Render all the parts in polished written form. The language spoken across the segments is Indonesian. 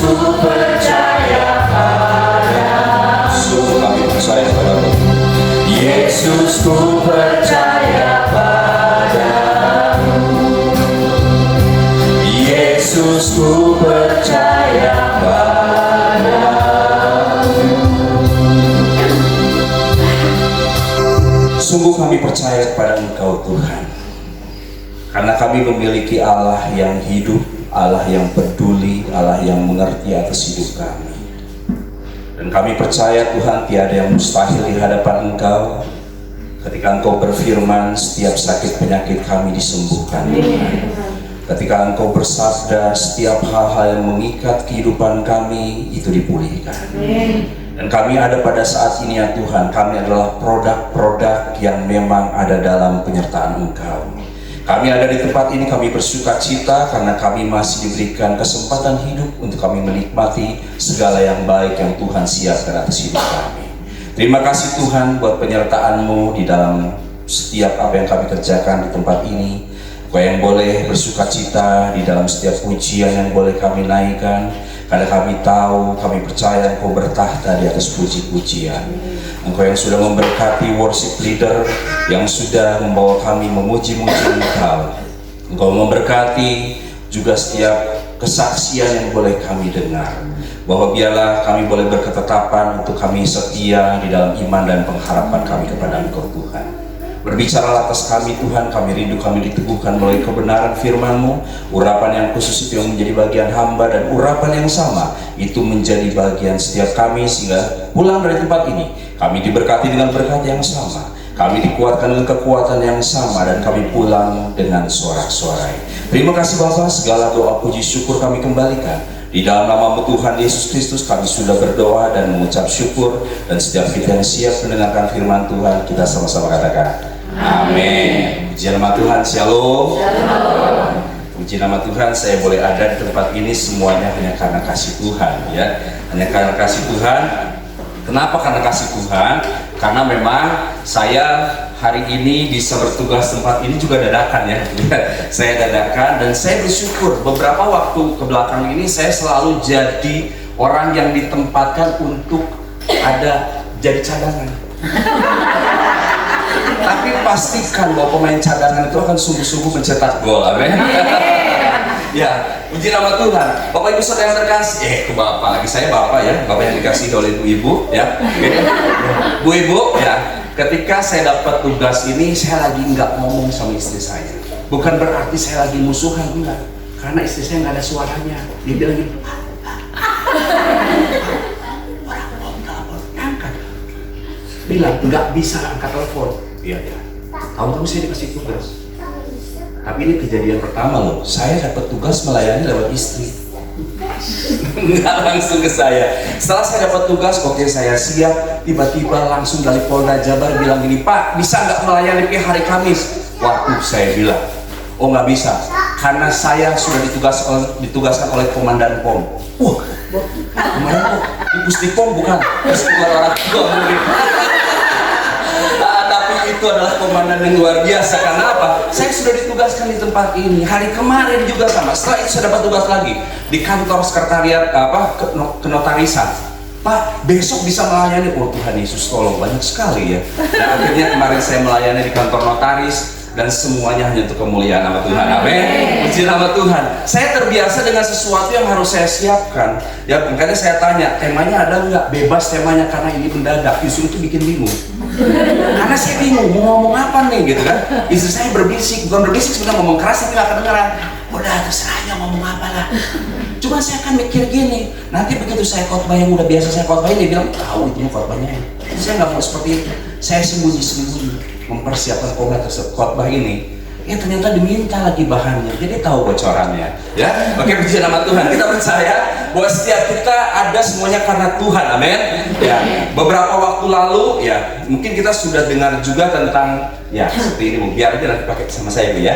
ku percaya padamu. Sungguh kami percaya padamu. Yesus, ku percaya padamu. Yesus, ku percaya padamu. Sungguh kami percaya kepada Engkau Tuhan, karena kami memiliki Allah yang hidup, Allah yang peduli, Allah yang mengerti atas hidup kami. Dan kami percaya Tuhan, tiada yang mustahil di hadapan Engkau. Ketika Engkau berfirman, setiap sakit penyakit kami disembuhkan Tuhan. Ketika Engkau bersabda, setiap hal-hal yang mengikat kehidupan kami itu dipulihkan. Dan kami ada pada saat ini ya Tuhan, kami adalah produk-produk yang memang ada dalam penyertaan Engkau. Kami ada di tempat ini, kami bersuka cita karena kami masih diberikan kesempatan hidup untuk kami menikmati segala yang baik yang Tuhan siapkan atas hidup kami. Terima kasih Tuhan buat penyertaan-Mu di dalam setiap apa yang kami kerjakan di tempat ini. Kau yang boleh bersuka cita di dalam setiap pujian yang boleh kami naikkan, karena kami tahu, kami percaya Engkau bertahta di atas puji-pujian. Engkau yang sudah memberkati worship leader, yang sudah membawa kami memuji-muji Engkau. Engkau memberkati juga setiap kesaksian yang boleh kami dengar, bahwa biarlah kami boleh berketetapan untuk kami setia di dalam iman dan pengharapan kami kepada Engkau Tuhan. Berbicaralah atas kami Tuhan, kami rindu kami diteguhkan melalui kebenaran firman-Mu. Urapan yang khusus itu yang menjadi bagian hamba, dan urapan yang sama itu menjadi bagian setiap kami, sehingga pulang dari tempat ini kami diberkati dengan berkat yang sama, kami dikuatkan dengan kekuatan yang sama, dan kami pulang dengan sorak-sorai. Terima kasih Bapa, segala doa puji syukur kami kembalikan di dalam nama Tuhan Yesus Kristus. Kami sudah berdoa dan mengucap syukur, dan setiap kita yang siap mendengarkan firman Tuhan, kita sama-sama katakan amin. Puji nama Tuhan, shalom. Puji nama Tuhan, saya boleh ada di tempat ini semuanya hanya karena kasih Tuhan, ya. Hanya karena kasih Tuhan. Kenapa karena kasih Tuhan? Karena memang saya hari ini bisa bertugas tempat ini juga dadakan, ya. Saya dadakan, dan saya bersyukur beberapa waktu ke belakang ini saya selalu jadi orang yang ditempatkan untuk ada jadi cadangan. Tapi pastikan bahwa pemain cadangan itu akan sungguh-sungguh mencetak gol, amin. Ya, puji nama Tuhan. Bapak Ibu saudara yang terkasih, ke Bapak lagi, saya Bapak ya, Bapak yang dikasih oleh Ibu-Ibu ya. Bu Ibu ya, ketika saya dapat tugas ini, saya lagi nggak ngomong sama istri saya. Bukan berarti saya lagi musuhan, enggak. Karena istri saya nggak ada suaranya. Dia bilang gitu, orang telepon, angkat. Bilang nggak bisa angkat telepon. Iya, ya. Tahu-tahu saya dikasih tugas. Tapi ini kejadian pertama loh. Saya dapat tugas melayani lewat istri. Nggak langsung ke saya. Setelah saya dapat tugas, oke saya siap. Tiba-tiba langsung dari Polda Jabar bilang gini, Pak, bisa nggak melayani ke hari Kamis? Waduh, saya bilang, oh nggak bisa, karena saya sudah ditugaskan oleh Komandan POM. Komandan POM? Di Puspom bukan? Puspom orang tua mungkin. Itu adalah komandan yang luar biasa. Karena apa? Saya sudah ditugaskan di tempat ini. Hari kemarin juga sama. Setelah itu saya dapat tugas lagi di kantor sekretariat kenotarisan. Pak, besok bisa melayani. Oh Tuhan Yesus tolong, banyak sekali ya. Dan akhirnya kemarin saya melayani di kantor notaris, dan semuanya hanya untuk kemuliaan nama Tuhan. Amin. Puji nama Tuhan. Saya terbiasa dengan sesuatu yang harus saya siapkan. Ya, makanya saya tanya, temanya ada nggak? Bebas temanya, karena ini mendadak. Justru itu bikin bingung. Karena saya bingung mau ngomong apa nih, gitu kan. Istri saya berbisik, bukan berbisik sebenarnya, ngomong keras tapi nggak kedengeran. Udah terserah aja ngomong apa lah. Cuma saya akan mikir gini, nanti begitu saya khotbah yang udah biasa saya khotbahin, dia bilang tahu itu khotbahnya. Saya nggak mau seperti itu. Saya sembunyi-sembunyi mempersiapkan khotbah ini. Ya ternyata diminta lagi bahannya, jadi tahu bocorannya. Ya, oke, puji nama Tuhan. Kita percaya bahwa setiap kita ada semuanya karena Tuhan, amin. Ya, beberapa waktu lalu ya, mungkin kita sudah dengar juga tentang ya seperti ini, Bu. Biar aja nanti pakai sama saya, Bu ya.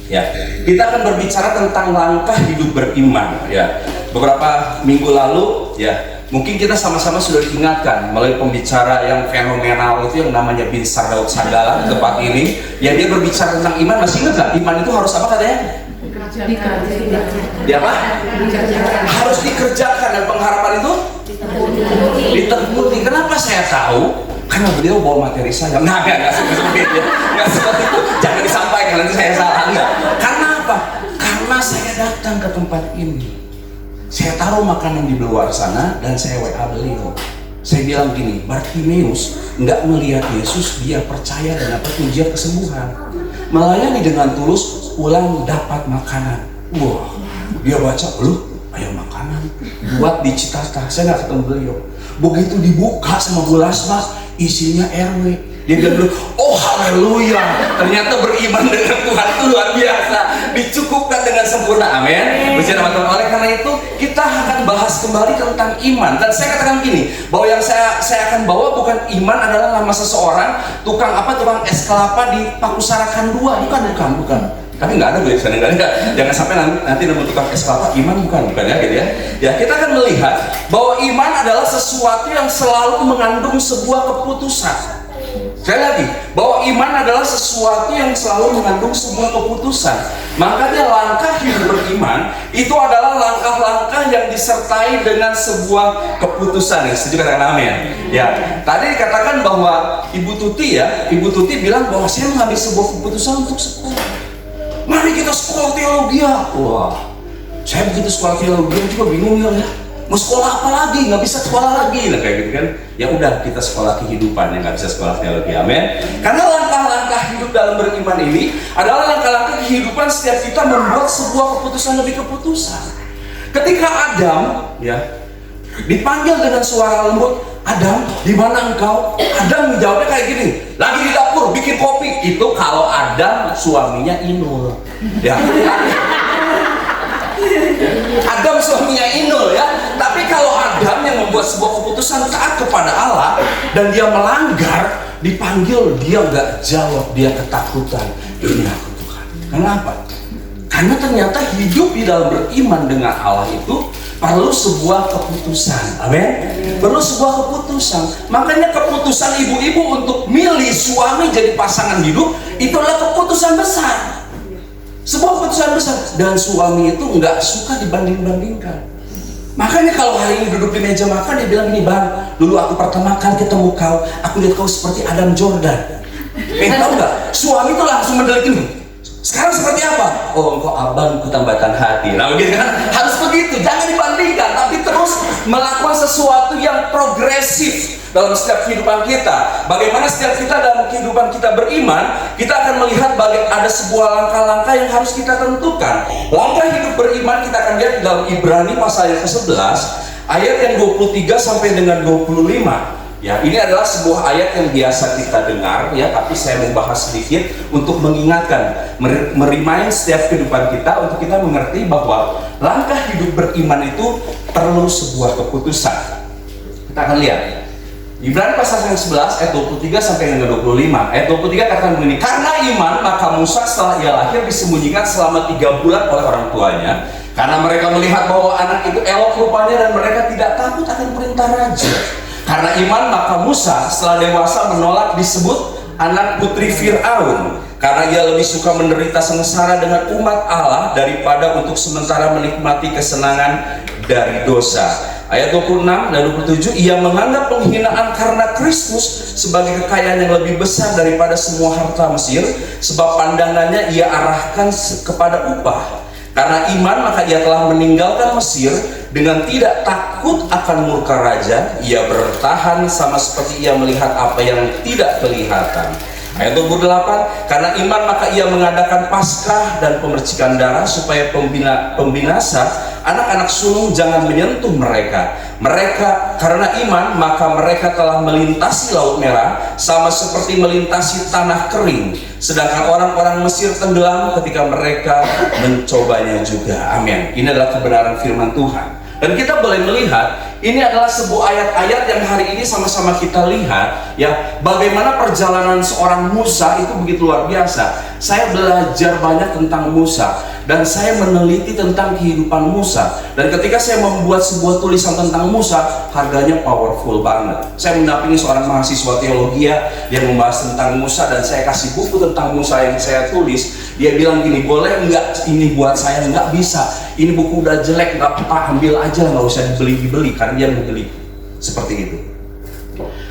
Ya, kita akan berbicara tentang langkah hidup beriman. Ya, beberapa minggu lalu ya. Mungkin kita sama-sama sudah diingatkan melalui pembicara yang fenomenal itu yang namanya Binsar Daud Sagala di tempat ini. Ya, dia berbicara tentang iman. Masih ingat nggak? Iman itu harus apa katanya? Dia apa? Harus dikerjakan. dikerjakan dan pengharapan itu ditebuti. Kenapa saya tahu? Karena beliau bawa materi saya. Nggak seperti itu. Nggak seperti itu. Jangan disampaikan, nanti saya salah. Nggak. Karena apa? Karena saya datang ke tempat ini. Saya taruh makanan di luar sana dan saya WA beliau. Saya bilang gini, Bartimeus nggak melihat Yesus, dia percaya dan dapat ujian kesembuhan. Melayani dengan tulus, pulang dapat makanan. Wah, dia baca, loh, ayo makanan buat di Citata. Saya nggak ketemu beliau. Begitu dibuka sama Bu Lasma, isinya RW. Dia bilang dulu, oh haleluya, ternyata beriman dengan Tuhan itu luar biasa, dicukupkan dengan sempurna, amin. Oleh karena itu kita akan bahas kembali tentang iman. Dan saya katakan gini, bahwa yang saya akan bawa bukan iman adalah nama seseorang tukang es kelapa di Pakusarakan 2, bukan. Tapi nggak ada tulisannya, nggak ada. Jangan sampai nanti nemu tukang es kelapa iman, bukan ya gitu ya. Ya, kita akan melihat bahwa iman adalah sesuatu yang selalu mengandung sebuah keputusan. Sekali lagi, bahwa iman adalah sesuatu yang selalu mengandung sebuah keputusan. Makanya langkah hidup beriman itu adalah langkah-langkah yang disertai dengan sebuah keputusan. Setuju katakan amin? Ya, tadi dikatakan bahwa Ibu Tuti bilang bahwa saya mengambil sebuah keputusan untuk sekolah. Mari kita sekolah teologi. Wah, saya begitu sekolah teologi juga bingung ya. Mau sekolah apa lagi? Nggak bisa sekolah lagi. Nah kayak gitu kan. Ya udah, kita sekolah kehidupan, yang nggak bisa sekolah teologi. Amin. Karena langkah-langkah hidup dalam beriman ini adalah langkah-langkah kehidupan setiap kita membuat sebuah keputusan demi keputusan. Ketika Adam ya dipanggil dengan suara lembut, Adam, di mana engkau? Adam menjawabnya kayak gini, lagi di dapur bikin kopi. Itu kalau Adam suaminya Inul. Ya. Adam suaminya Inul ya. Tapi kalau Adam yang membuat sebuah keputusan taat kepada Allah dan dia melanggar, dipanggil, dia nggak jawab, dia ketakutan. Ini aku Tuhan. Kenapa? Karena ternyata hidup di dalam beriman dengan Allah itu perlu sebuah keputusan. Amin. Perlu sebuah keputusan. Makanya keputusan ibu-ibu untuk milih suami jadi pasangan hidup itu adalah keputusan besar. Sebuah keputusan besar. Dan suami itu nggak suka dibanding-bandingkan. Makanya kalau hari ini duduk di meja makan, dia bilang gini, Bang, dulu aku pertama kali ketemu kau, aku lihat kau seperti Adam Jordan. Tahu nggak? Suami itu langsung mendelik ini. Sekarang seperti apa? Oh, engkau abangku tambatan hati. Nah begitu kan? Harus begitu, jangan dibandingkan, tapi terus melakukan sesuatu yang progresif dalam setiap kehidupan kita. Bagaimana setiap kita dalam kehidupan kita beriman, kita akan melihat ada sebuah langkah-langkah yang harus kita tentukan. Langkah hidup beriman kita akan lihat di dalam Ibrani pasal yang ke-11 ayat yang 23 sampai dengan 25. Ya, ini adalah sebuah ayat yang biasa kita dengar ya, tapi saya mau bahas sedikit untuk mengingatkan, merimain setiap kehidupan kita untuk kita mengerti bahwa langkah hidup beriman itu perlu sebuah keputusan. Kita akan lihat Ibrani pasal yang 11 ayat 23 sampai dengan 25. Ayat 23 katakan begini, karena iman maka Musa setelah ia lahir disembunyikan selama 3 bulan oleh orang tuanya, karena mereka melihat bahwa anak itu elok rupanya dan mereka tidak takut akan perintah raja. Karena iman maka Musa setelah dewasa menolak disebut anak putri Fir'aun, karena ia lebih suka menderita sengsara dengan umat Allah daripada untuk sementara menikmati kesenangan dari dosa. Ayat 26 dan 27, ia menganggap penghinaan karena Kristus sebagai kekayaan yang lebih besar daripada semua harta Mesir, sebab pandangannya ia arahkan kepada upah. Karena iman maka ia telah meninggalkan Mesir dengan tidak takut akan murka raja. Ia bertahan sama seperti ia melihat apa yang tidak kelihatan. Ayat 28, karena iman maka ia mengadakan Paskah dan pemercikan darah supaya pembinasa anak-anak sulung jangan menyentuh mereka. Karena iman maka mereka telah melintasi Laut Merah sama seperti melintasi tanah kering, sedangkan orang-orang Mesir tenggelam ketika mereka mencobanya juga. Amin. Ini adalah kebenaran firman Tuhan. Dan kita boleh melihat ini adalah sebuah ayat-ayat yang hari ini sama-sama kita lihat ya, bagaimana perjalanan seorang Musa itu begitu luar biasa. Saya belajar banyak tentang Musa. dan saya meneliti tentang kehidupan Musa. Dan ketika saya membuat sebuah tulisan tentang Musa, harganya powerful banget. Saya mendampingi seorang mahasiswa teologi yang membahas tentang Musa, dan saya kasih buku tentang Musa yang saya tulis. Dia bilang gini, boleh nggak ini buat saya? Nggak bisa, ini buku udah jelek, nggak apa-apa, ambil aja, nggak usah dibeli, karena dia membeli. Seperti itu.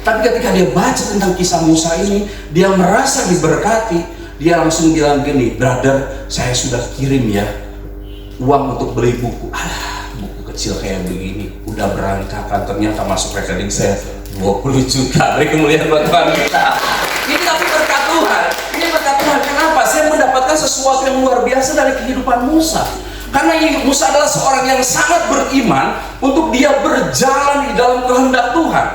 Tapi ketika dia baca tentang kisah Musa ini, dia merasa diberkati. Dia langsung bilang gini, brother, saya sudah kirim ya uang untuk beli buku. Buku kecil kayak begini, udah berantakan, ternyata masuk rekening saya 20 juta. Hari kemuliaan buat Tuhan kita. Ini tapi berkat Tuhan. Ini berkat Tuhan. Kenapa? Saya mendapatkan sesuatu yang luar biasa dari kehidupan Musa. Karena Musa adalah seorang yang sangat beriman untuk dia berjalan di dalam kehendak Tuhan.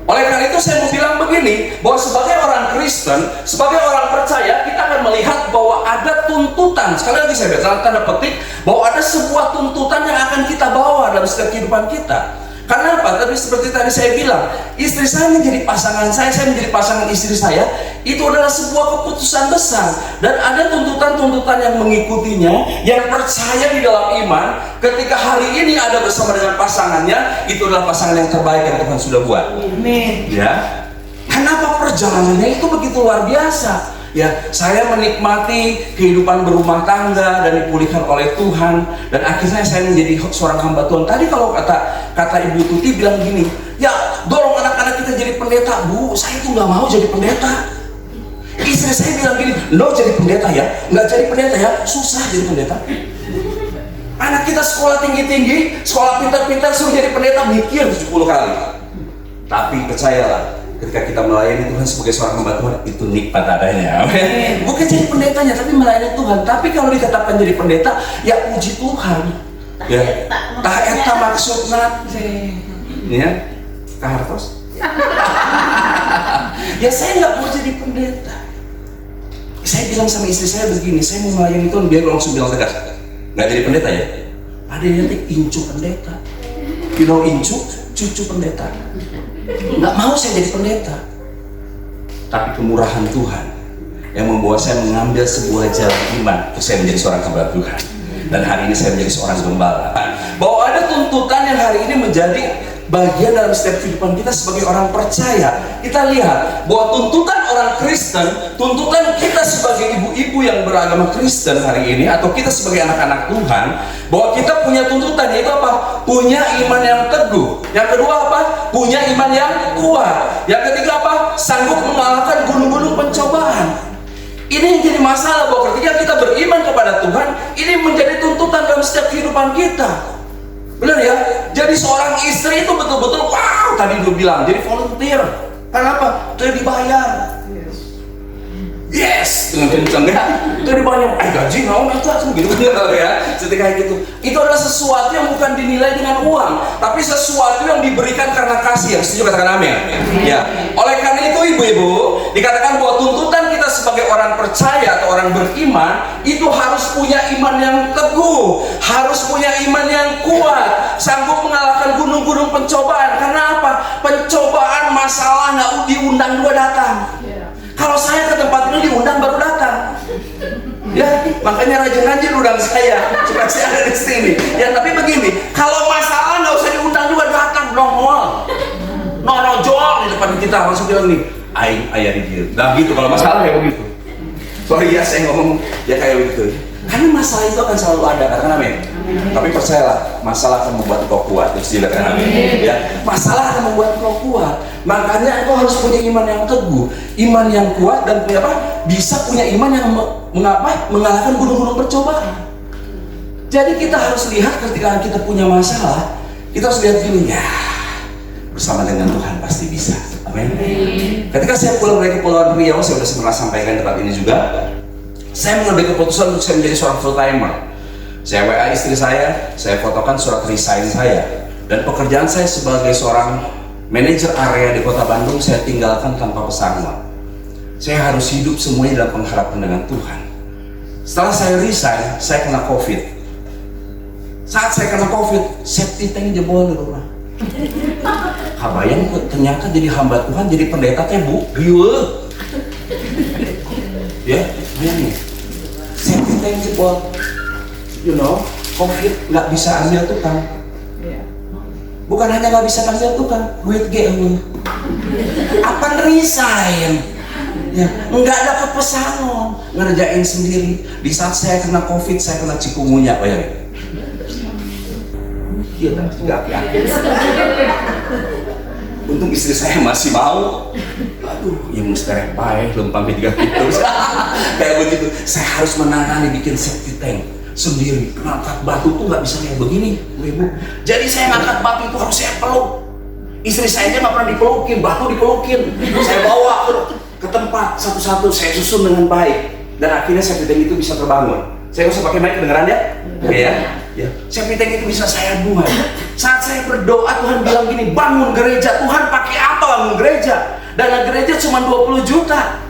Oleh karena itu saya mau bilang begini, bahwa sebagai orang Kristen, sebagai orang percaya, kita akan melihat bahwa ada tuntutan. Sekali lagi saya bilang tanda petik, bahwa ada sebuah tuntutan yang akan kita bawa dalam setiap kehidupan kita. Karena apa? Tapi seperti tadi saya bilang, istri saya menjadi pasangan saya menjadi pasangan istri saya, itu adalah sebuah keputusan besar. Dan ada tuntutan-tuntutan yang mengikutinya, yang percaya di dalam iman, ketika hari ini ada bersama dengan pasangannya, itu adalah pasangan yang terbaik yang Tuhan sudah buat. Amin. Ya, kenapa perjalanannya itu begitu luar biasa? Ya, saya menikmati kehidupan berumah tangga dan dipulihkan oleh Tuhan, dan akhirnya saya menjadi seorang hamba Tuhan. Tadi kalau kata Ibu Tuti bilang gini, ya dorong anak-anak kita jadi pendeta. Bu, saya itu nggak mau jadi pendeta. Istri saya bilang gini, lo jadi pendeta ya, nggak jadi pendeta ya, susah jadi pendeta. Anak kita sekolah tinggi-tinggi, sekolah pintar-pintar, suruh jadi pendeta, mikir 70 kali. Tapi percayalah, ketika kita melayani Tuhan sebagai seorang hamba Tuhan, itu nikmat adanya. Bukan jadi pendetanya, tapi melayani Tuhan. Tapi kalau dikatakan jadi pendeta, ya puji Tuhan. Ya, tak eta maksudna. Ya, kahartos. Ya saya nggak mau jadi pendeta. Saya bilang sama istri saya begini, saya mau melayani Tuhan, biar langsung bilang tegas, nggak jadi pendeta ya. Ada yang nanti incu pendeta. You know incu, cucu pendeta. Nggak mau saya jadi pendeta. Tapi kemurahan Tuhan yang membawa saya mengambil sebuah jalan iman untuk saya menjadi seorang hamba Tuhan. Dan hari ini saya menjadi seorang gembala. Bahwa ada tuntutan yang hari ini menjadi bagian dalam setiap kehidupan kita sebagai orang percaya. Kita lihat bahwa tuntutan orang Kristen, tuntutan kita sebagai ibu-ibu yang beragama Kristen hari ini, atau kita sebagai anak-anak Tuhan, bahwa kita punya tuntutan, yaitu apa? Punya iman yang teguh. Yang kedua apa? Punya iman yang kuat. Yang ketiga apa? Sanggup mengalahkan gunung-gunung pencobaan. Ini yang jadi masalah, bahwa ketika kita beriman kepada Tuhan, ini menjadi tuntutan dalam setiap kehidupan kita. Benar ya? Jadi seorang istri itu betul-betul, wow, tadi gue bilang, jadi volunteer. Kenapa? Itu dibayar. Yes, dengan kencang ya. Itu dibayar. Gaji naon itu gitu ya. Ketika itu adalah sesuatu yang bukan dinilai dengan uang, tapi sesuatu yang diberikan karena kasih. Yang setuju katakan amin. Ya. Oleh karena itu ibu-ibu, dikatakan bahwa tuntutan kita sebagai orang percaya atau orang beriman itu harus punya iman yang teguh, harus punya iman yang kuat, sanggup mengalahkan gunung-gunung pencobaan. Karena apa? Pencobaan, masalah nggak diundang dua datang. Kalau saya ke tempat ini diundang baru datang. Ya, makanya rajin-rajin undang saya supaya saya ada di sini. Ya, tapi begini, kalau masalah nggak usah diundang juga datang, nongol jual di depan kita, langsung bilang nih, ayah di dia. Nah gitu, kalau masalah kayak begitu. Sorry ya saya ngomong ya kayak begitu. Karena masalah itu akan selalu ada, katakan amin. Tapi percayalah, masalah akan membuat kau kuat. Terus katakan amin. Ya, masalah akan membuat kau kuat. Makanya kau harus punya iman yang teguh, iman yang kuat, dan punya apa? Bisa punya iman yang mengalahkan gunung-gunung percobaan. Jadi kita harus lihat ketika kita punya masalah, kita harus lihat gini, ya bersama dengan Tuhan pasti bisa. Amin. Ketika saya pulang dari Kepulauan Riau, saya sudah pernah sampaikan tempat ini juga. Saya mengambil keputusan untuk saya menjadi seorang full timer. Saya WA istri saya fotokan surat resign saya, dan pekerjaan saya sebagai seorang manajer area di Kota Bandung saya tinggalkan tanpa pesangon. Saya harus hidup semuanya dalam pengharapan dengan Tuhan. Setelah saya resign, saya kena COVID. Saat saya kena COVID, septic tank jebol di rumah. Kabayang ternyata jadi hamba Tuhan, jadi pendeta teh bu, riweuh. Ya, ini septic tank jebol. COVID nggak bisa ambil tukang. Bukan hanya nggak bisa ambil tukang, duit ge apa resign, ya nggak dapat pesangon, ngerjain sendiri. Di saat saya kena COVID, saya kena cikungunya, ya. Iya, nggak yakin. Untung istri saya masih mau. Aduh, ya mesti repai, lempang juga gitu. Kayak begitu, saya harus menangani bikin septic tank sendiri. Ngangkat batu tuh nggak bisa kayak begini, ibu. Jadi saya ngangkat batu itu harus saya peluk. Istri saya aja nggak pernah dipelukin, batu dipelukin. Saya bawa ke tempat satu-satu, saya susun dengan baik. Dan akhirnya septic tank itu bisa terbangun. Saya nggak usah pakai mic, kedengeran ya? Oke ya? Ya. Septic tank itu bisa saya buat. Saat saya berdoa, Tuhan bilang gini, bangun gereja. Tuhan pakai apa bangun gereja? Dana gereja cuma 20 juta.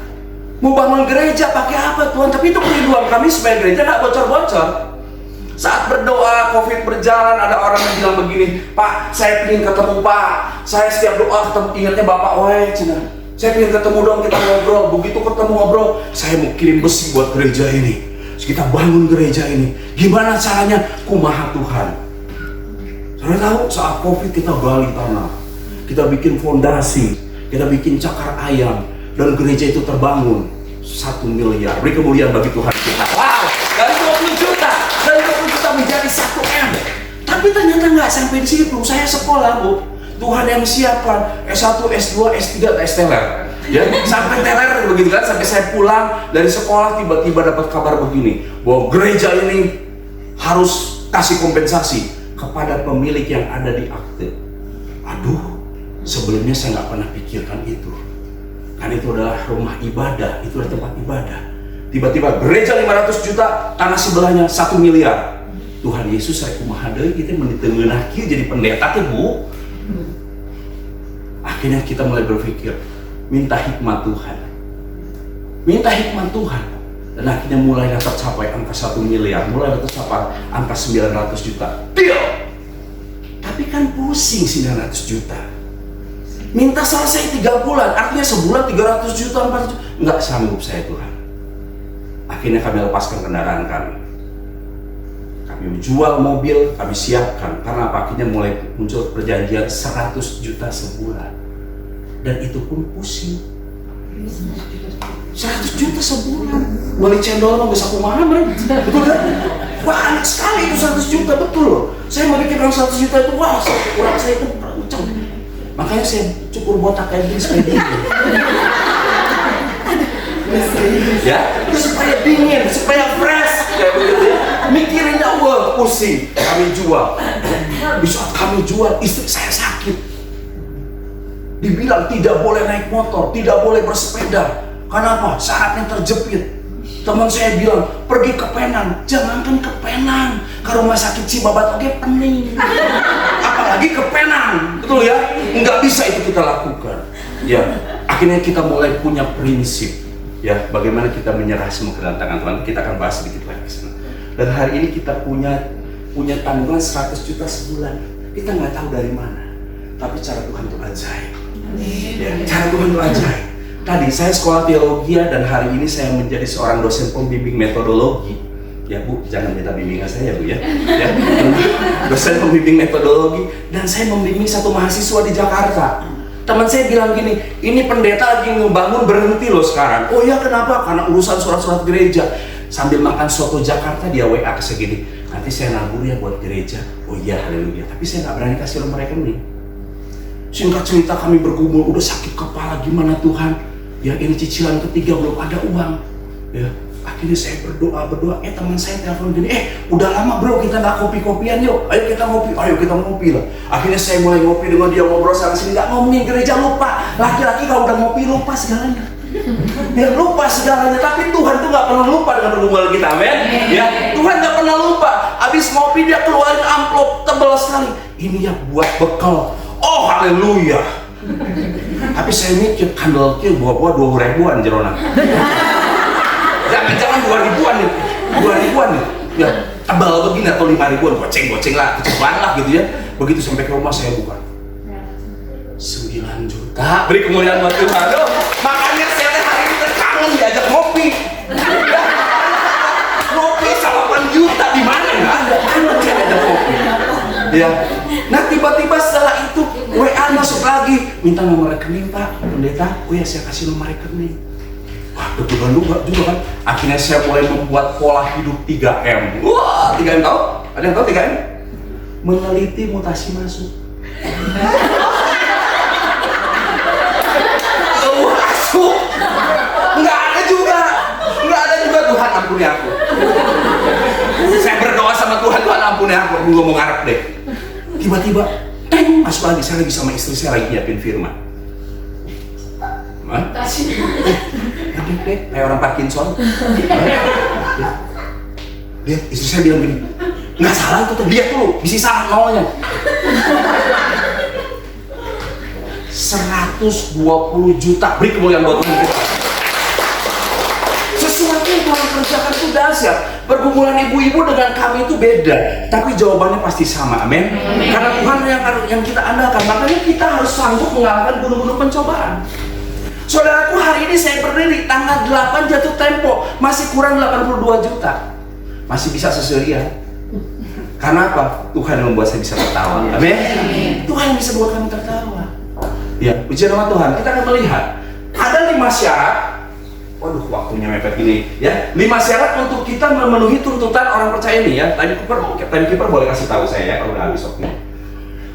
Mau bangun gereja pakai apa Tuhan? Tapi itu kerinduan kami supaya gereja nggak bocor-bocor. Saat berdoa, COVID berjalan, ada orang yang bilang begini, Pak, saya ingin ketemu Pak. Saya setiap doa ketemu, ingatnya Bapak, woi Cina. Saya ingin ketemu dong, kita ngobrol. Begitu ketemu ngobrol, saya mau kirim besi buat gereja ini. Terus kita bangun gereja ini. Gimana caranya? Kumaha Tuhan. Saudara tahu, saat COVID kita gali tanah, kita bikin fondasi, kita bikin cakar ayam, dan gereja itu terbangun 1 miliar. Beri kemuliaan bagi Tuhan kita. Wow, dari 20 juta, dari 20 juta menjadi 1 M. Tapi ternyata nggak sampai di situ. Saya sekolah, Bu. Tuhan yang siapkan S1, S2, S3, S-teler. Ya, sampai teler begitu kan, sampai saya pulang dari sekolah tiba-tiba dapat kabar begini, bahwa gereja ini harus kasih kompensasi kepada pemilik yang ada di akte. Aduh, sebelumnya saya nggak pernah pikirkan itu. Kan itu adalah rumah ibadah, itu adalah tempat ibadah. Tiba-tiba gereja 500 juta, tanah sebelahnya 1 miliar. Tuhan Yesus saya kumaha deui kita menitengeunah kieu jadi pendeta teh, Bu. Akhirnya kita mulai berpikir, minta hikmat Tuhan. Minta hikmat Tuhan. Dan akhirnya mulai tercapai angka 1 miliar, mulai tercapai angka 900 juta. Deal! Tapi kan pusing 900 juta. Minta selesai 3 bulan, artinya sebulan 300 juta, 400 juta. Nggak sanggup saya Tuhan. Akhirnya kami lepaskan kendaraan kami. Kami menjual mobil, kami siapkan. Karena akhirnya mulai muncul perjanjian 100 juta sebulan. Dan itu pun pusing. 100 juta sebulan. Beli cendol mah bisa kumaha, betul kan? Banyak sekali itu 100 juta, betul loh. Saya mau bikin orang 100 juta itu, wah, kurang saya itu kenceng. Makanya saya cukur botak kayak gini supaya dingin. Ya, supaya dingin, supaya fresh kayak begitu ya. Mikirinnya wah pusing. Kami jual. Di saat kami jual, istri saya sakit. Dibilang tidak boleh naik motor, tidak boleh bersepeda. Kenapa? Saatnya terjepit. Teman saya bilang, pergi ke Penang. Jangankan ke Penang, ke rumah sakit Cibabat oke pening. Apalagi ke Penang, betul ya? Nggak bisa itu kita lakukan. Ya, akhirnya kita mulai punya prinsip. Ya, bagaimana kita menyerah semua ke dalam tangan Tuhan. Kita akan bahas sedikit lagi kesana. Dan hari ini kita punya tanggungan 100 juta sebulan. Kita nggak tahu dari mana. Tapi cara Tuhan itu ajaib. Ya, cara Tuhan itu ajaib. Tadi saya sekolah teologi dan hari ini saya menjadi seorang dosen pembimbing metodologi. Ya Bu, jangan minta bimbingan saya Bu ya. Ya, dosen pembimbing metodologi dan saya membimbing satu mahasiswa di Jakarta. Teman saya bilang gini, ini pendeta lagi ngebangun berhenti loh sekarang. Oh ya kenapa? Karena urusan surat-surat gereja. Sambil makan soto Jakarta dia WA ke segini. Nanti saya nabur ya buat gereja. Oh iya, haleluya. Tapi saya nggak berani kasih nomor rekening. Singkat cerita kami bergumul, udah sakit kepala gimana Tuhan? Ya ini cicilan ketiga belum ada uang. Ya akhirnya saya berdoa. Teman saya telepon gini, udah lama bro kita nggak kopi-kopian yuk. Ayo kita ngopi lah. Akhirnya saya mulai ngopi dengan dia, ngobrol sana sini, nggak ngomongin gereja, lupa. Laki-laki kalau udah ngopi lupa segalanya. Ya lupa segalanya, tapi Tuhan tuh nggak pernah lupa dengan pergumulan kita, amin. Ya Tuhan nggak pernah lupa. Abis ngopi dia keluarin amplop tebal sekali. Ini ya buat bekal. Oh haleluya. Tapi saya mikir kandel kieu buah-buah 20.000-an jerona. Jangan 2.000-an nih. 2.000-an nih. Ya tebal begini atau 5.000-an, goceng lah, keceban lah gitu ya. Begitu sampai ke rumah saya buka 9 juta. Beri kemuliaan buat Tuhan. Makanya saya hari ini kangen diajak ngopi. Ngopi sama 8 juta di mana ya? Ya. Nah tiba-tiba setelah itu WA masuk lagi, minta nomor rekening Pak Pendeta. Oh ya saya kasih nomor rekening. Wah deg-degan juga kan. Akhirnya saya mulai membuat pola hidup 3M. Wah 3M tahu? Ada yang tahu 3M? Meneliti mutasi masuk. Masuk. Nggak ada juga Tuhan ampuni aku. Saya berdoa sama Tuhan ampuni aku. Gue mau ngarep deh. Tiba-tiba, masuk lagi. Saya lagi sama istri saya lagi nyiapin firman. Kayak orang Parkinson. Lihat, istri saya bilang gini, nggak salah itu, lihat dulu, bisa salah nolnya. 120 juta, beri kemuliaan buat Tuhan kita. Sesuatu yang Tuhan kerjakan itu dahsyat. Pergumulan ibu-ibu dengan kami itu beda, tapi jawabannya pasti sama, amin. Karena Tuhan yang kita andalkan, makanya kita harus sanggup mengalahkan gunung-gunung pencobaan. Saudaraku, hari ini saya berdiri tanggal 8 jatuh tempo, masih kurang 82 juta. Masih bisa seserian. Karena apa? Tuhan yang membuat saya bisa tertawa. Amin. Tuhan yang bisa buat kami tertawa. Ya, puji nama Tuhan. Kita akan melihat ada 5 syarat. Waduh, waktunya mepet ini ya. 5 syarat untuk kita memenuhi tuntutan orang percaya ini ya. Time keeper boleh kasih tahu saya ya kalau udah habis waktunya.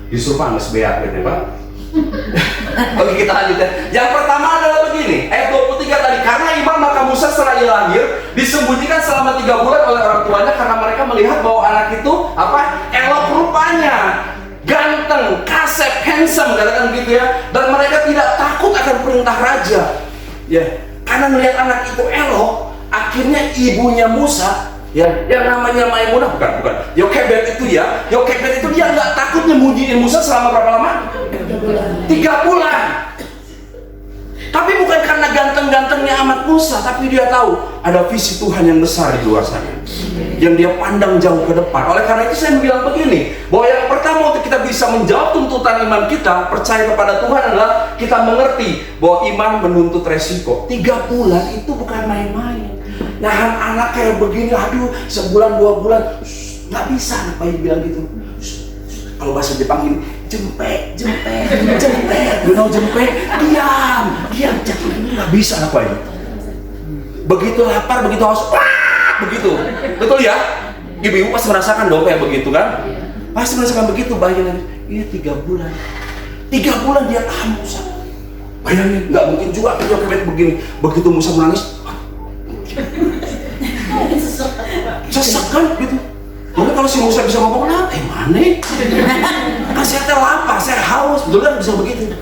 Disuruh Pak nggak sebeat gitu Pak. Oke, kita lanjut ya. Yang pertama adalah begini, ayat 23 tadi, karena iman maka Musa setelah ia lahir disembunyikan selama 3 bulan oleh orang tuanya karena mereka melihat bahwa anak itu elok rupanya, ganteng, kasep, handsome, katakan begitu ya. Dan mereka tidak takut akan perintah raja. Ya, karena melihat anak itu elok, akhirnya ibunya Musa, ya, yang namanya Maimunah, bukan Yokebed itu dia nggak takut nyembunyiin Musa selama berapa lama? 3 bulan. Tapi bukan karena ganteng-gantengnya amat Musa, tapi dia tahu ada visi Tuhan yang besar di luar sana, yang dia pandang jauh ke depan. Oleh karena itu saya bilang begini, bahwa yang pertama untuk kita bisa menjawab tuntutan iman kita, percaya kepada Tuhan adalah kita mengerti bahwa iman menuntut resiko. 3 bulan itu bukan main-main. Nahan anak kayak begini, aduh, sebulan 2 bulan, nggak bisa. Apa yang bilang gitu? Kalau bahasa Jepang ini, jempek, you know jempek, diam, nggak bisa apa ini. Begitu lapar, begitu haus, begitu, betul ya? Ibu-ibu pasti merasakan dong kayak begitu kan? Pasti merasakan begitu, bayangin, iya 3 bulan, 3 bulan dia tahan Musa. Bayangin, nggak mungkin juga kita begini, begitu Musa menangis. Sesek kan gitu. Mungkin kalau si Musa bisa ngomong, mana? Kan saya lapar, saya haus, betul kan bisa begitu.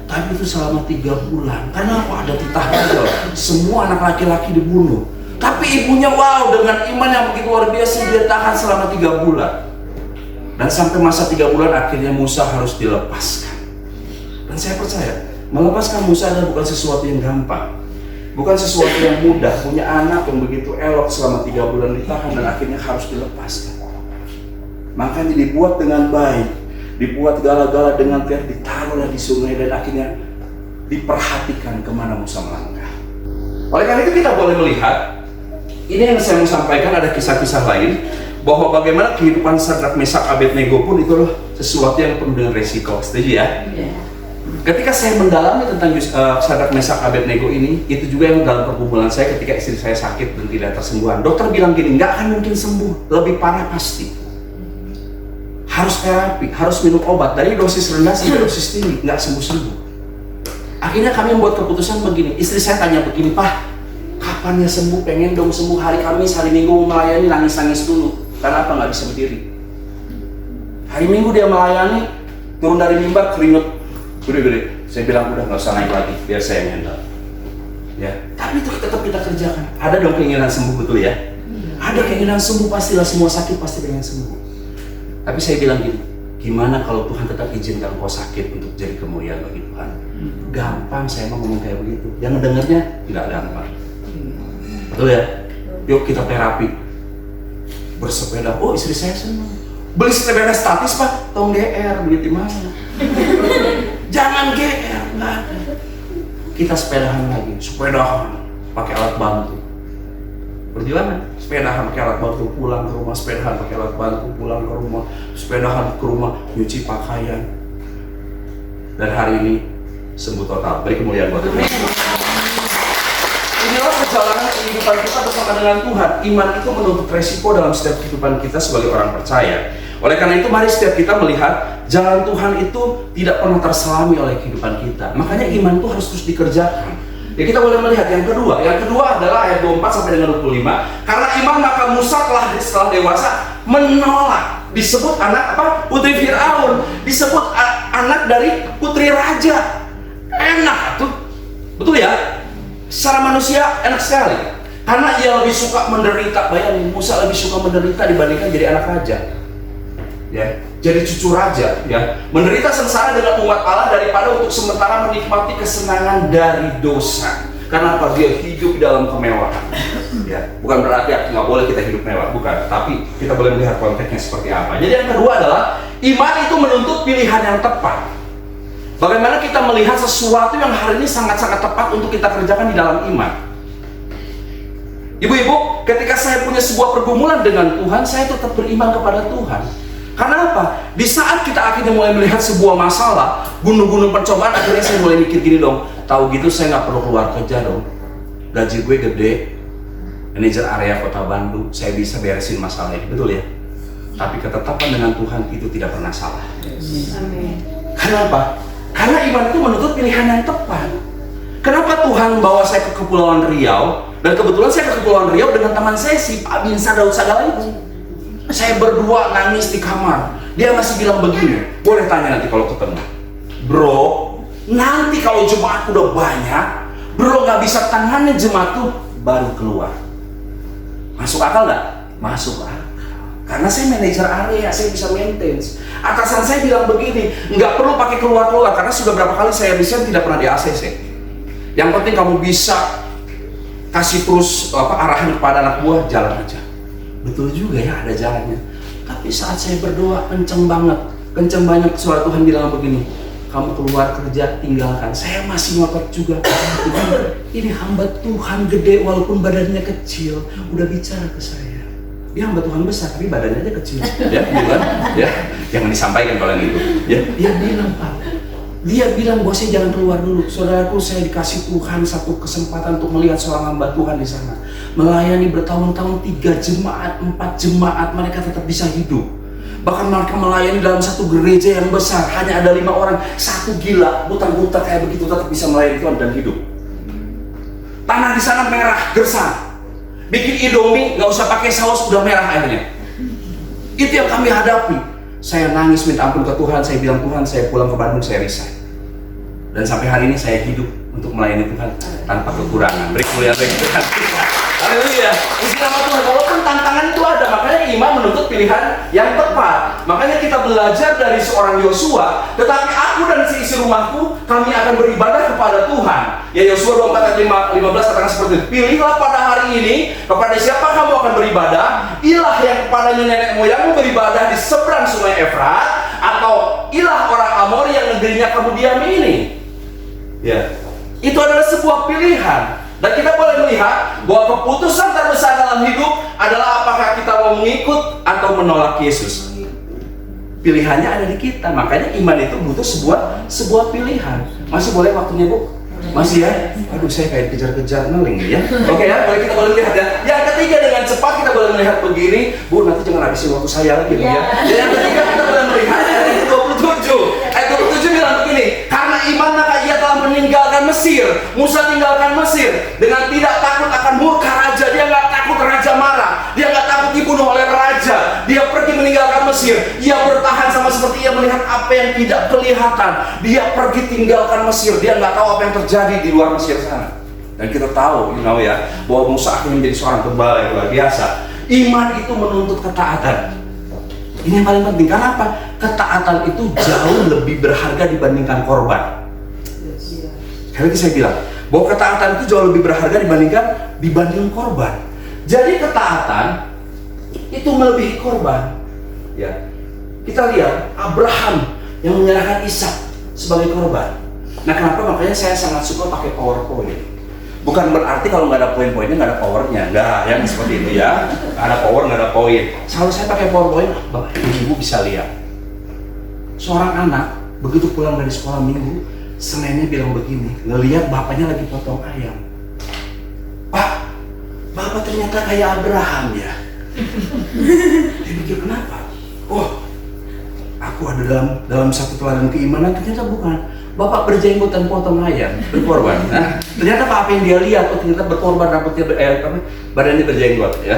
Tapi itu selama 3 bulan. Karena apa? Ada titah gagal. Semua anak laki-laki dibunuh. Tapi ibunya dengan iman yang begitu luar biasa dia tahan selama 3 bulan. Dan sampai masa 3 bulan akhirnya Musa harus dilepaskan. Dan saya percaya melepaskan Musa adalah bukan sesuatu yang gampang. Bukan sesuatu yang mudah, punya anak yang begitu elok selama 3 bulan ditahan dan akhirnya harus dilepaskan. Makanya dibuat dengan baik, dibuat gala-gala dengan biar ditaruhlah di sungai dan akhirnya diperhatikan kemana Musa melangkah. Oleh karena itu kita boleh melihat, ini yang saya mau sampaikan ada kisah-kisah lain, bahwa bagaimana kehidupan Sadrak, Mesak, Abednego pun itu loh sesuatu yang penuh dengan resiko. Setuju ya? Ketika saya mendalami tentang Sadrak, Mesak, Abednego ini, itu juga yang dalam pergumulan saya ketika istri saya sakit dan tidak tersembuhan. Dokter bilang gini, nggak akan mungkin sembuh, lebih parah pasti. Harus terapi, harus minum obat dari dosis rendah sampai dosis tinggi, nggak sembuh-sembuh. Akhirnya kami membuat keputusan begini, istri saya tanya begini, Pak, kapan ya sembuh? Pengen dong sembuh, hari Kamis, hari Minggu mau melayani, nangis-nangis dulu. Karena apa? Nggak bisa berdiri. Hari Minggu dia melayani, turun dari mimbar, keringet gede-gede. Saya bilang udah nggak usah naik lagi, biar saya yang handle. Ya, tapi itu tetap kita kerjakan. Ada dong keinginan sembuh, betul ya? Ada keinginan sembuh, pastilah semua sakit pasti pengen sembuh. Tapi saya bilang gini, gimana kalau Tuhan tetap izinkan kau sakit untuk jadi kemuliaan bagi Tuhan? Gampang saya mau ngomong kayak begitu. Yang ngedengernya tidak gampang. Betul ya? Yuk kita terapi. Bersepeda, oh istri saya senang. Beli sepeda statis Pak, tong GR, beli di mana? Jangan GR, nggak ada. Kita sepedahan lagi, sepedahan, pakai alat bantu. perjalanan. Sepedahan pakai alat bantu pulang ke rumah, sepedahan pakai alat bantu pulang ke rumah, sepedahan ke rumah nyuci pakaian. Dan hari ini sembuh total. Beri kemuliaan buat Tuhan. Inilah perjalanan kehidupan kita bersama dengan Tuhan. Iman itu menuntut resiko dalam setiap kehidupan kita sebagai orang percaya. Oleh karena itu, mari setiap kita melihat jalan Tuhan itu tidak pernah terselami oleh kehidupan kita. Makanya iman itu harus terus dikerjakan. Ya, kita boleh melihat yang kedua. Yang kedua adalah ayat 24 sampai dengan 25. Karena iman maka Musa setelah dewasa menolak. Disebut anak apa? Putri Firaun. Disebut anak dari putri raja. Enak tuh. Betul ya? Secara manusia enak sekali. Karena ia lebih suka menderita. Bayangin, Musa lebih suka menderita dibandingkan jadi anak raja. Ya, jadi cucu raja, ya. Menderita sengsara dengan umat Allah daripada untuk sementara menikmati kesenangan dari dosa. Karena apa? Dia hidup dalam kemewahan. Ya, bukan berarti nggak boleh kita hidup mewah, bukan. Tapi kita boleh melihat konteksnya seperti apa. Jadi yang kedua adalah iman itu menuntut pilihan yang tepat. Bagaimana kita melihat sesuatu yang hari ini sangat-sangat tepat untuk kita kerjakan di dalam iman. Ibu-ibu, ketika saya punya sebuah pergumulan dengan Tuhan, saya tetap beriman kepada Tuhan. Karena apa? Di saat kita akhirnya mulai melihat sebuah masalah, gunung-gunung pencobaan, akhirnya saya mulai mikir gini dong, tahu gitu saya nggak perlu keluar kerja dong. Gaji gue gede, manajer area kota Bandung, saya bisa beresin masalah ini, betul ya? Tapi ketetapan dengan Tuhan itu tidak pernah salah. Amin. Kenapa? Karena iman itu menuntut pilihan yang tepat. Kenapa Tuhan membawa saya ke Kepulauan Riau? Dan kebetulan saya ke Kepulauan Riau dengan teman saya si Pak Binsar Daud Sagala itu. Saya berdua nangis di kamar. Dia masih bilang begini, boleh tanya nanti kalau ketemu. Bro, nanti kalau jemaat udah banyak, bro nggak bisa tanganin jemaat tuh baru keluar. Masuk akal nggak? Masuk akal. Karena saya manajer area, saya bisa maintain. Atasan saya bilang begini, nggak perlu pakai keluar-keluar karena sudah berapa kali saya resign tidak pernah di ACC. Yang penting kamu bisa kasih terus arahan kepada anak buah, jalan aja. Betul juga ya, ada jalannya. Tapi saat saya berdoa kenceng banyak suara Tuhan bilang begini, kamu keluar kerja, tinggalkan. Saya masih ngotot juga. Ini hamba Tuhan gede walaupun badannya kecil, udah bicara ke saya. Dia hamba Tuhan besar, tapi badannya aja kecil. Ya, bukan? Ya, jangan disampaikan kalau yang itu. Ya, dia bilang Pak. Dia bilang bahwa saya jangan keluar dulu. Saudaraku, saya dikasih Tuhan satu kesempatan untuk melihat seorang hamba Tuhan di sana. Melayani bertahun-tahun, 3 jemaat, 4 jemaat, mereka tetap bisa hidup. Bahkan mereka melayani dalam satu gereja yang besar, hanya ada 5 orang, satu gila, buta-buta kayak begitu tetap bisa melayani Tuhan dan hidup. Tanah di sana merah, gersang. Bikin Indomie, nggak usah pakai saus, udah merah airnya. Itu yang kami hadapi. Saya nangis minta ampun ke Tuhan, saya bilang Tuhan saya pulang ke Bandung, saya resign. Dan sampai hari ini saya hidup untuk melayani Tuhan tanpa kekurangan. Beri kemuliaan bagi Tuhan. Haleluya. Puji nama Tuhan. Walaupun tantangan itu ada, makanya iman menuntut pilihan yang tepat. Makanya kita belajar dari seorang Yosua, tetapi aku dan seisi rumahku, kami akan beribadah kepada Tuhan. Ya, Yosua 24 ayat 15 katakan seperti itu. Pilihlah pada hari ini kepada siapa kamu akan beribadah, ilah yang kepadanya nenek moyangmu beribadah di seberang sungai Efrat, atau ilah orang Amori yang negerinya kamu diami ini. Ya, itu adalah sebuah pilihan. Dan kita boleh melihat bahwa keputusan terbesar dalam hidup adalah apakah kita mau mengikut atau menolak Yesus. Pilihannya ada di kita. Makanya iman itu butuh sebuah pilihan. Masih boleh waktunya, Bu? Masih ya? Aduh, saya kayak kejar-kejar neling ya. Oke ya, boleh kita boleh lihat ya. Yang ketiga, dengan cepat kita boleh melihat begini. Bu, nanti jangan habisin waktu saya lagi ya. Dan yang ketiga kita boleh melihat ayat 27. Ayat 27 bilang begini, karena iman maka ia telah meninggalkan Mesir. Musa tinggalkan Mesir dengan tidak takut akan murka raja. Dia nggak takut raja marah. Dia nggak takut dibunuh oleh raja. Dia pergi meninggalkan Mesir. Ia bertahan sama seperti ia melihat apa yang tidak kelihatan. Dia pergi tinggalkan Mesir. Dia nggak tahu apa yang terjadi di luar Mesir sana. Dan kita tahu, ya, bahwa Musa akhirnya menjadi seorang gembala yang luar biasa. Iman itu menuntut ketaatan. Ini yang paling penting. Karena apa? Ketaatan itu jauh lebih berharga dibandingkan korban. Sekali lagi saya bilang bahwa ketaatan itu jauh lebih berharga dibanding korban. Jadi ketaatan itu melebihi korban. Ya, kita lihat Abraham yang menyerahkan Ishak sebagai korban. Nah, kenapa? Makanya saya sangat suka pakai PowerPoint. Bukan berarti kalau nggak ada poin-poinnya nggak ada powernya, nggak, yang seperti itu ya. Nggak ada power, nggak ada poin. Selalu saya pakai PowerPoint, Bapak Ibu bisa lihat. Seorang anak begitu pulang dari sekolah minggu, Seninnya bilang begini, ngelihat bapaknya lagi potong ayam. Pak, Bapak ternyata kayak Abraham ya. Dia pikir kenapa? Oh, aku ada dalam satu teladan keimanan, ternyata bukan. Bapak berjenggot dan potong ayam, berkorban. Nah, ternyata apa yang dia lihat? Oh, ternyata berkorban, rambutnya badannya berjenggot ya.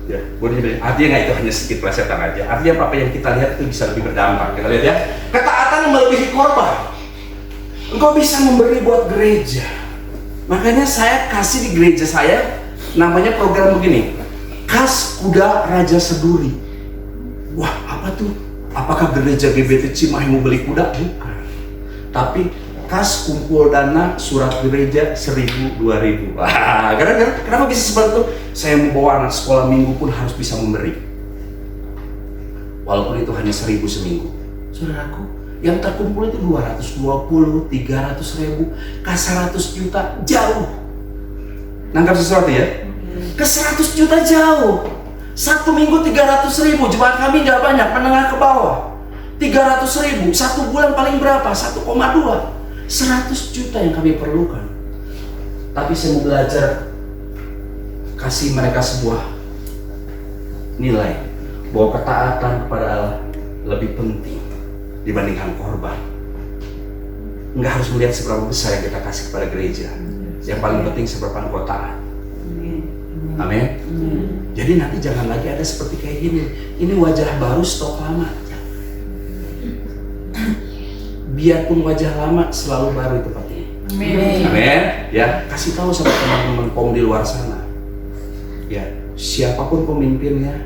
Ya, artinya nggak itu hanya sedikit plesetan aja. Artinya apa yang kita lihat itu bisa lebih berdampak. Kita lihat ya, ketaatan yang melebihi korban. Engkau bisa memberi buat gereja. Makanya saya kasih di gereja saya namanya program begini, Kas Kuda Raja Seduri. Wah, apa tuh? Apakah gereja GBT Cimahi mau beli kuda? Bukan. Tapi kas kumpul dana surat gereja 1.000, 2.000. Wah, kenapa bisa seperti itu? Saya mau bawa anak sekolah minggu pun harus bisa memberi. Walaupun itu hanya 1.000 seminggu. Saudaraku, yang terkumpul itu 220, 300.000, ke 100 juta jauh. Nangkap sesuatu ya? Ke 100 juta jauh. Satu minggu 300.000, jemaat kami nggak banyak, menengah ke bawah. 300.000, satu bulan paling berapa? 1,2. 100 juta yang kami perlukan. Tapi saya mau belajar kasih mereka sebuah nilai bahwa ketaatan kepada Allah lebih penting dibandingkan korban. Nggak harus melihat seberapa besar yang kita kasih kepada gereja. Yang paling penting seberapa engkau taat. Amin. Jadi nanti jangan lagi ada seperti kayak gini. Ini wajah baru stok lama. Biarpun wajah lama selalu baru itu Pak. Amin. Ya, kasih tahu sama teman-teman POM di luar sana. Ya, siapapun pemimpinnya,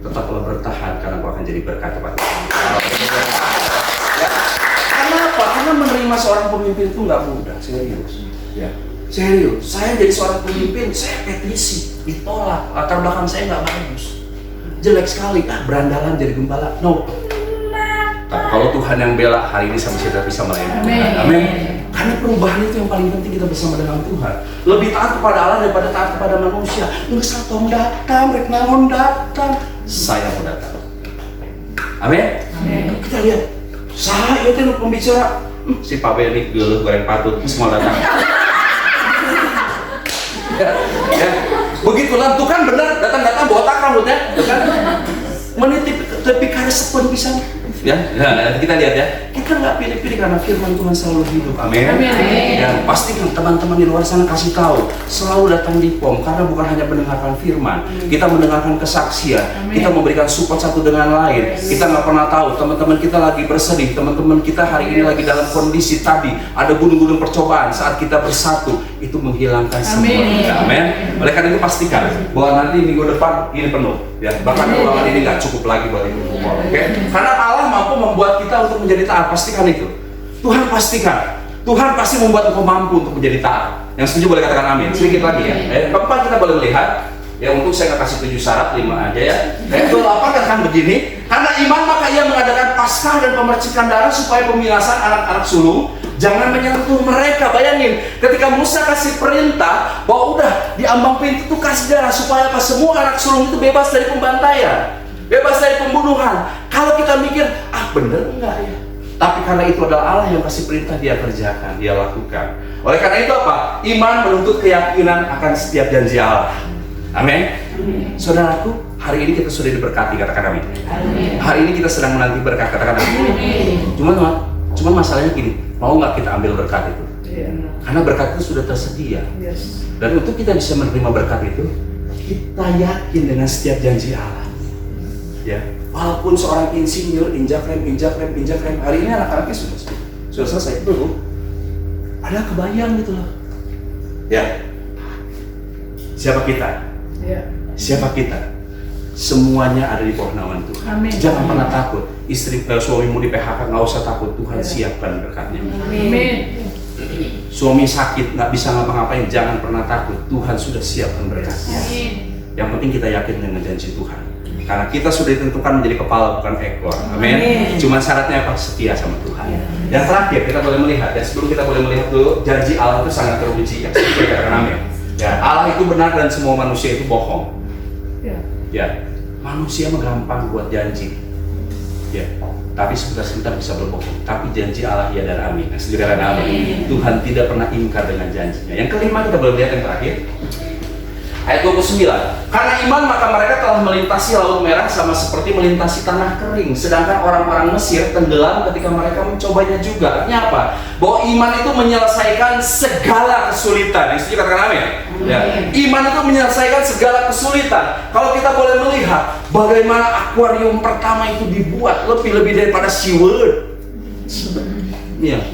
tetaplah bertahan karena kau akan jadi berkat kepada Tuhan. Ya. Karena apa? Karena menerima seorang pemimpin itu nggak mudah, serius. Ya, serius. Saya jadi seorang pemimpin, saya petisi, ditolak. Latar belakang saya nggak bagus, jelek sekali. Berandalan jadi gembala. No. Tapi kalau Tuhan yang bela, hari ini sama kita bisa melayani. Amin. Karena perubahan itu yang paling penting, kita bersama dengan Tuhan. Lebih taat kepada Allah daripada taat kepada manusia. Nggak satong datang, rek namun datang, saya mau datang. Amin. Kita lihat, saya itu pembicara, si Pak Beni geluh goreng patut, semua datang. Ya. Begitulah Tuhan benar, datang bawa tak rambutnya, kan? Menitip tepi karesepen pisan. Ya, kita lihat ya. Kita nggak pilih-pilih karena firman Tuhan selalu hidup. Amin. Ya, pastikan teman-teman di luar sana kasih tahu, selalu datang di POM karena bukan hanya mendengarkan firman, kita mendengarkan kesaksian, kita memberikan support satu dengan lain. Kita nggak pernah tahu teman-teman kita lagi bersedih, teman-teman kita hari ini lagi dalam kondisi tadi ada gunung-gunung percobaan. Saat kita bersatu, itu menghilangkan semua. Amin. Oleh karena itu pastikan bahwa nanti minggu depan ini penuh. Ya, bahkan ruangan ini nggak cukup lagi buat ibu POM. Oke? Karena Allah mampu membuat kita untuk menjadi taat, pastikan itu. Tuhan pastikan. Tuhan pasti membuat engkau mampu untuk menjadi taat. Yang setuju boleh katakan amin. Sedikit lagi ya. Keempat kita boleh melihat. Ya, untuk saya nggak kasih 7 syarat, 5 aja ya. Yang ke-8 katakan begini. Karena iman maka ia mengadakan paskah dan pemercikan darah supaya pembinasan anak-anak sulung jangan menyentuh mereka. Bayangin, ketika Musa kasih perintah bahwa udah di ambang pintu itu kasih darah supaya apa? Semua anak sulung itu bebas dari pembantaian, bebas dari pembunuhan. Kalau kita mikir, bener enggak ya? Tapi karena itu adalah Allah yang kasih perintah, dia kerjakan, dia lakukan. Oleh karena itu apa? Iman menuntut keyakinan akan setiap janji Allah. Amin. Saudaraku, hari ini kita sudah diberkati, katakan amin. Hari ini kita sedang menanti berkat, katakan amin. Cuman masalahnya gini, mau nggak kita ambil berkat itu? Karena berkat itu sudah tersedia. Dan untuk kita bisa menerima berkat itu, kita yakin dengan setiap janji Allah. Ya, walaupun seorang insinyur injak rem, hari ini anak-anaknya sudah selesai belum? Ada kebayang gitu loh. Ya, siapa kita? Siapa kita? Semuanya ada di bawah naungan Tuhan. Amin. Jangan pernah takut. Suamimu di PHK, nggak usah takut. Tuhan siapkan berkatnya. Amin. Suami sakit nggak bisa ngapa-ngapain, jangan pernah takut. Tuhan sudah siapkan berkatnya. Yang penting kita yakin dengan janji Tuhan. Karena kita sudah ditentukan menjadi kepala bukan ekor. Amin. Cuma syaratnya apa? Setia sama Tuhan. Yang terakhir kita boleh melihat, ya sebelum kita boleh melihat dulu, janji Allah itu sangat teruji. Ya, seperti katakan amin. Ya, Allah itu benar dan semua manusia itu bohong. Ya, manusia mah gampang buat janji. Ya, tapi sebentar-sebentar bisa berbohong. Tapi janji Allah ya dan amin. Nah, setuju katakan amin. Tuhan tidak pernah ingkar dengan janjinya. Yang kelima kita boleh lihat yang terakhir. Ayat 29, karena iman maka mereka telah melintasi laut merah sama seperti melintasi tanah kering. Sedangkan orang-orang Mesir tenggelam ketika mereka mencobanya juga. Artinya apa? Bahwa iman itu menyelesaikan segala kesulitan. Yang setuju katakan amin. Ya. Iman itu menyelesaikan segala kesulitan. Kalau kita boleh melihat bagaimana akuarium pertama itu dibuat lebih-lebih daripada SeaWorld. Ya.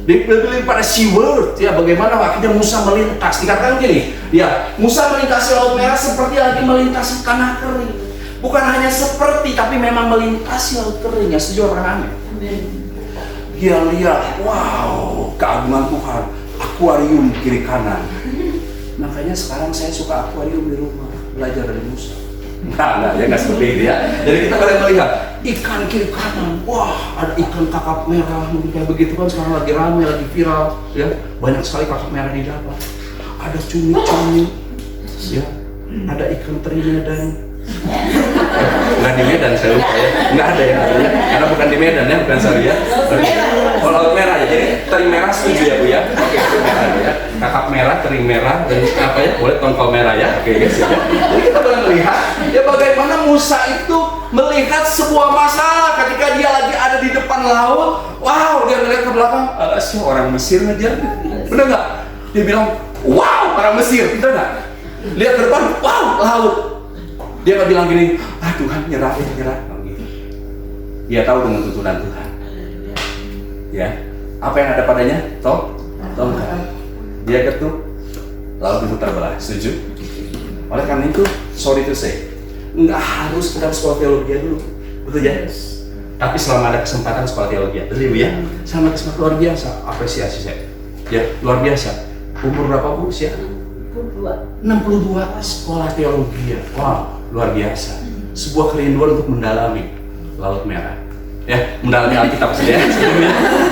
Lebih pada SeaWorld, ya bagaimana akhirnya Musa melintas. Dikatakan gini, ya Musa melintasi laut merah seperti lagi melintasi tanah kering. Bukan hanya seperti, tapi memang melintasi laut kering. Ya setuju orang amin. Dia lihat, wow, keagungan Tuhan, akuarium kiri kanan. Makanya sekarang saya suka akuarium di rumah, belajar dari Musa. Enggak, ya nggak seperti itu ya. Jadi kita boleh melihat ikan kiri kanan, wah ada ikan kakap merah, mungkin kayak begitu kan sekarang lagi ramai, lagi viral, ya banyak sekali kakap merah didapat. Ada cumi-cumi, ya ada ikan teri Medan. Nggak di Medan saya lupa ya, nggak ada yang adanya, karena bukan di Medan ya, bukan Saria. Oh laut merah ya, jadi teri merah setuju ya Bu ya. Oke, merah ya. Kakap merah, teri merah, dan apa ya, boleh tongkol merah ya. Oke guys ya. Jadi kita boleh melihat ya bagaimana Musa itu melihat sebuah masalah ketika dia lagi ada di depan laut. Wow, dia melihat ke belakang, orang Mesir ngejar. Bener nggak? Dia bilang, wow, orang Mesir, bener nggak? Lihat ke depan, wow, laut. Dia nggak bilang gini, Tuhan nyerah. Gitu. Dia tahu dengan tuntunan Tuhan. Ya, apa yang ada padanya? Tongkat. Dia ketuk, laut itu terbelah. Setuju? Oleh karena itu, sorry to say, nggak harus kita sekolah teologi dulu, betul ya? Tapi selama ada kesempatan sekolah teologi, betul ya? Sama kesempatan luar biasa, apresiasi saya. Ya, luar biasa. Umur berapa Bu? Usia? 62 sekolah teologi. Wow, luar biasa. Sebuah kerinduan untuk mendalami Laut Merah. Ya, mendalami Alkitab saja ya.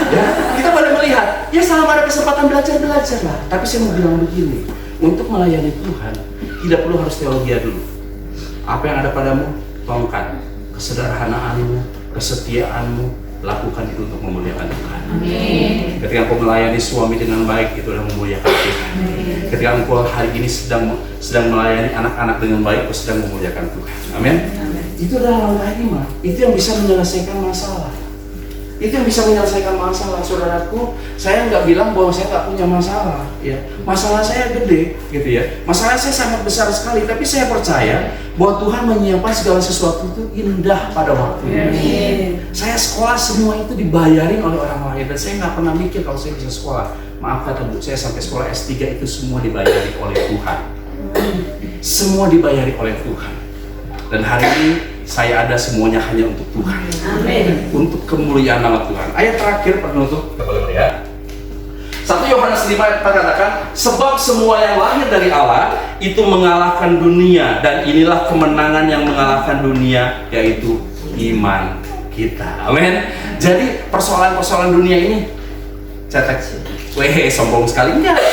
Ya, kita boleh melihat. Ya, selama ada kesempatan belajar lah. Tapi saya mau bilang begini, untuk melayani Tuhan tidak perlu harus teologi dulu. Apa yang ada padamu, tongkat, kesederhanaanmu, kesetiaanmu, lakukan itu untuk memuliakan Tuhan. Amin. Ketika engkau melayani suami dengan baik, itu adalah memuliakan Tuhan. Amin. Ketika engkau hari ini sedang melayani anak-anak dengan baik, engkau sedang memuliakan Tuhan. Amin. Itu adalah langkah iman. Itu yang bisa menyelesaikan masalah. Itu yang bisa menyelesaikan masalah, saudaraku. Saya nggak bilang bahwa saya nggak punya masalah, ya. Masalah saya gede, gitu ya. Masalah saya sangat besar sekali, tapi saya percaya bahwa Tuhan menyiapkan segala sesuatu itu indah pada waktunya. Saya sekolah semua itu dibayarin oleh orang lain, dan saya nggak pernah mikir kalau saya bisa sekolah. Maaf kata Bu, saya sampai sekolah S3 itu semua dibayari oleh Tuhan. Semua dibayari oleh Tuhan. Dan hari ini saya ada semuanya hanya untuk Tuhan. Amin. Untuk kemuliaan nama Tuhan. Ayat terakhir penutup, kita boleh lihat. 1 Yohanes 5 ayat 4 katakan, sebab semua yang lahir dari Allah itu mengalahkan dunia, dan inilah kemenangan yang mengalahkan dunia, yaitu iman kita. Amin. Jadi persoalan-persoalan dunia ini, cetek, sombong sekali enggak.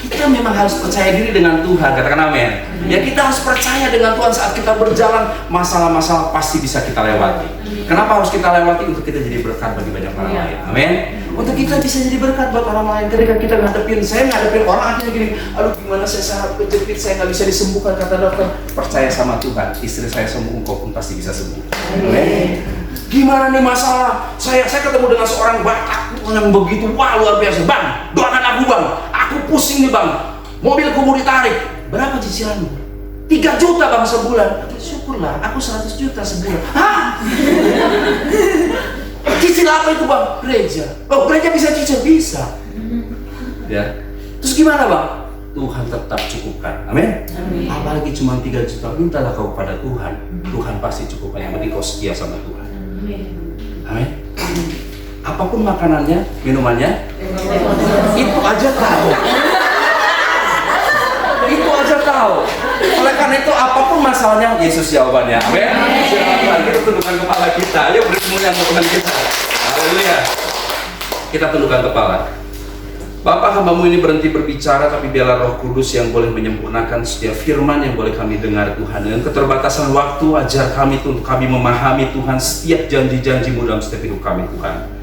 Kita memang harus percaya diri dengan Tuhan, katakan amin. Ya, kita harus percaya dengan Tuhan saat kita berjalan, masalah-masalah pasti bisa kita lewati. Kenapa harus kita lewati? Untuk kita jadi berkat bagi banyak orang lain. Amin. Untuk kita bisa jadi berkat buat orang lain. Ketika kita ngadepin orang akhirnya gini, aduh gimana saya sangat kejepit, saya nggak bisa disembuhkan, kata dokter. Percaya sama Tuhan, istri saya sembuh, engkau pun pasti bisa sembuh. Amin. Gimana nih masalah? Saya ketemu dengan seorang Batak yang begitu, wah luar biasa. Bang, doakan aku bang. Aku pusing nih bang. Mobilku mau ditarik. Berapa cicilanmu? 3 juta bang sebulan. Syukurlah, aku 100 juta sebulan. Hah? Cicil apa itu bang? Gereja. Oh, gereja bisa cicil? Bisa. Ya. Terus gimana bang? Tuhan tetap cukupkan. Amin. Apalagi cuma 3 juta, mintalah kau pada Tuhan. Tuhan pasti cukupkan. Yang penting kau setia sama Tuhan. Amin. Apapun makanannya, minumannya, itu aja tahu. Itu aja tahu. Oleh karena itu apapun masalahnya, Yesus jawabannya. Amin. Silakan Tuhan, kita tundukkan kepala kita. Ayo beri kemuliaan untuk Tuhan kita. Haleluya. Kita tundukkan kepala. Bapak, hamba-Mu ini berhenti berbicara, tapi biarlah Roh Kudus yang boleh menyempurnakan setiap firman yang boleh kami dengar Tuhan. Dengan keterbatasan waktu, ajar kami untuk kami memahami Tuhan setiap janji-janji-Mu dalam setiap hidup kami Tuhan.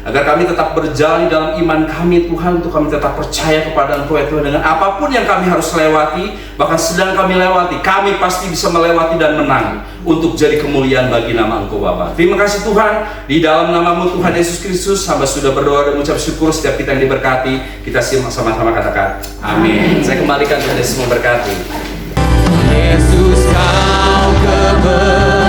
Agar kami tetap berjalan dalam iman kami Tuhan, untuk kami tetap percaya kepada Engkau ya Tuhan. Dengan apapun yang kami harus lewati, bahkan sedang kami lewati, kami pasti bisa melewati dan menang untuk jadi kemuliaan bagi nama Engkau Bapa. Terima kasih Tuhan, di dalam nama-Mu Tuhan Yesus Kristus, hamba sudah berdoa dan mengucap syukur. Setiap kita yang diberkati, kita sama-sama katakan amin. Saya kembalikan Tuhan Yesus memberkati. Yesus kau kebenaran.